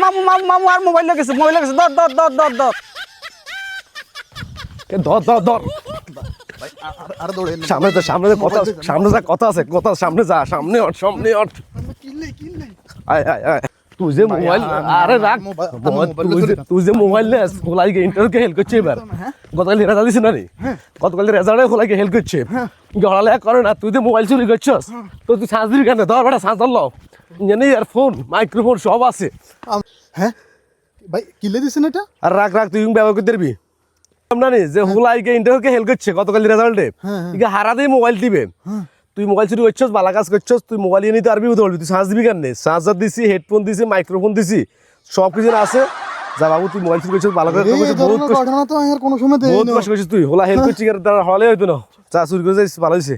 মামু মামু মামু আর মোবাইল লেগেছে ধর ধর ধর ধর ধর ধর ধর ধর সামনে তো সামনে কথা সামনে যা কথা আছে কথা সামনে যা সামনে অট আয় আয় আয় তুই যে মোবাইল আরে রাখ তুই যে মোবাইল নেস খোলাইকে ইন্টারভিউকে হেল্প করছে এবার গতকাল রেজাল্ট দিছে না রে গতকাল রেজাল্টে খোলাইকে হেল্প করছে গড়ালে করে না তুই যে মোবাইল চুরি করছস তো তুই সাজ দিবি কেন ধর বেটা সাজ ধরল জানি ইয়ারফোন মাইক্রোফোন সব আছে হ্যাঁ ভাই কিলে দিছেন এটা আর রাখ রাখ তুই ব্যবহার করতে পারবি আমরা নি যে হুলাইকে ইন্টারভিউকে হেল্প করছে গতকাল রেজাল্টে ইকে হারা দিয়ে মোবাইল দিবেন তুই মোবাইল চুরি করছস বালা কাজ করছস তুই মোবাইল নিয়ে নিতে পারবি বলবি তুই সাজ দিবি কেন চার্জার দিছি হেডফোন দিছি মাইক্রোফোন দিছি সব কিছু আছে যা বাবু তুই মোবাইল চুরি করছস বালা করে ঘটনা তো আর কোনো সময় দেই বহুত কষ্ট করছিস তুই হোলা হেল্প করছিস হলে হয়তো না চা চুরি করে যাইছিস ভালো হয়েছে